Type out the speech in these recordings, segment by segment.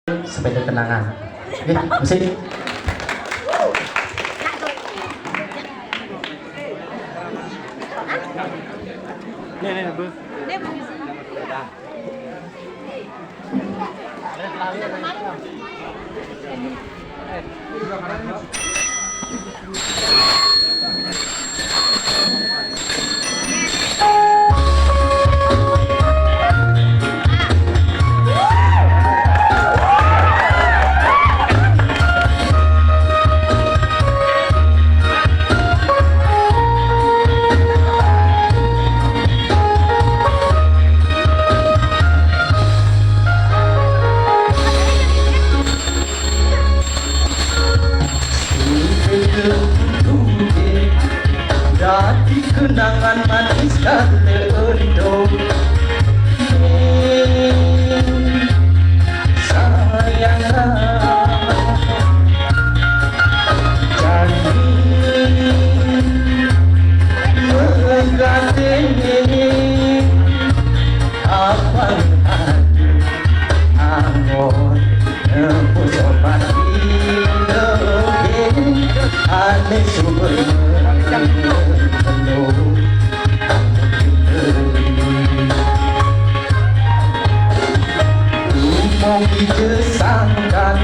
Sepeda kenangan. Oke, musik. Nih, Bu. Dati kenangan manis dan terundung. Sayanglah janji menggandeng apa hati angon nebus obat ilogin ane sumber mau dijesangkan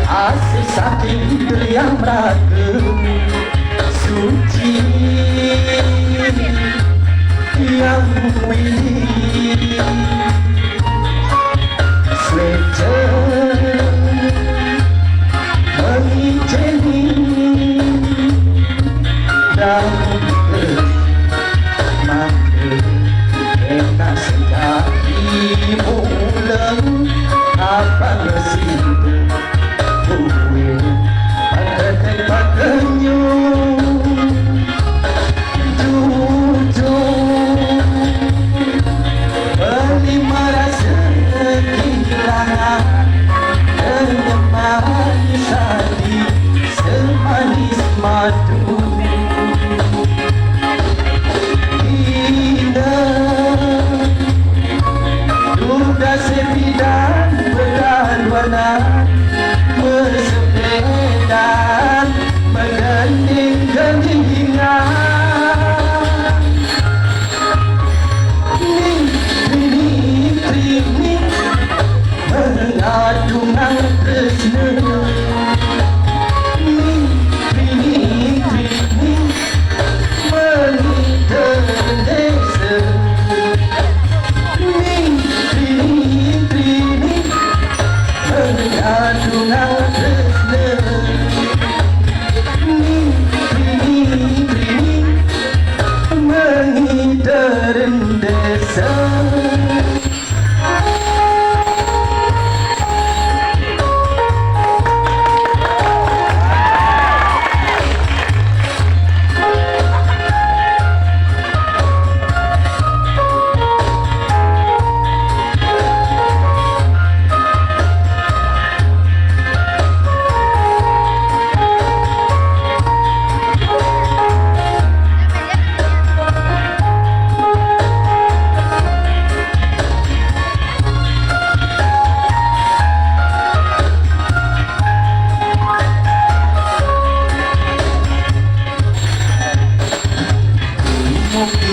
asih saking yang ragu suci yang wili sweater mengijeni dan mati enak sekali bulan apa nasibu gue pada tempat kenyum jujur beli merasa kehilangan menemani hati semanis madu indah duda sepi dan berwarna bersepeda menggandeng keningan ning mengadungan tresna ning meniterdesa ning mengadungan tresna ning meniterdesa.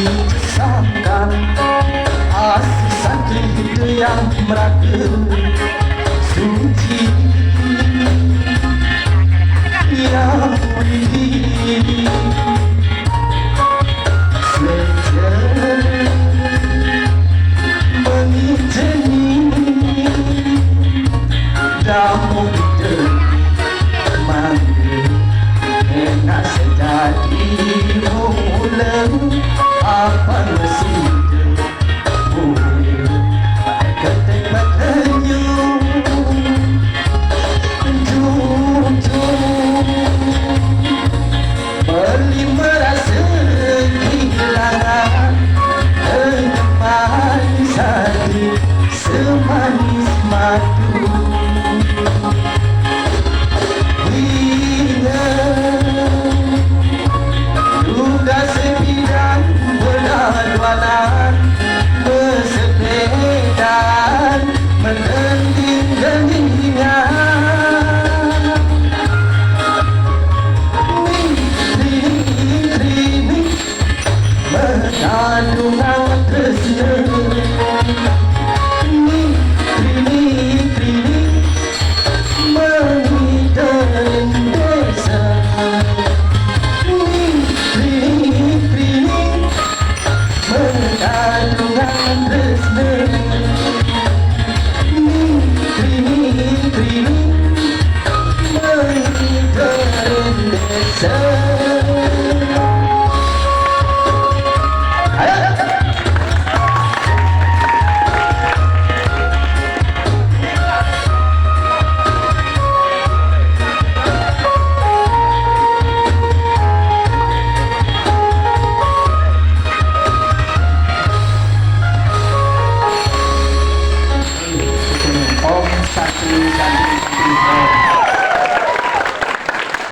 Disangkan asih saking itu yang meragu suci yang wili sweater mengijeni damu mandi enak sejati mulen apa nasibu gue pada tempat kenyum jujur beli merasa kehilangan menemani hati semanis madu Om Satu Satu Tiga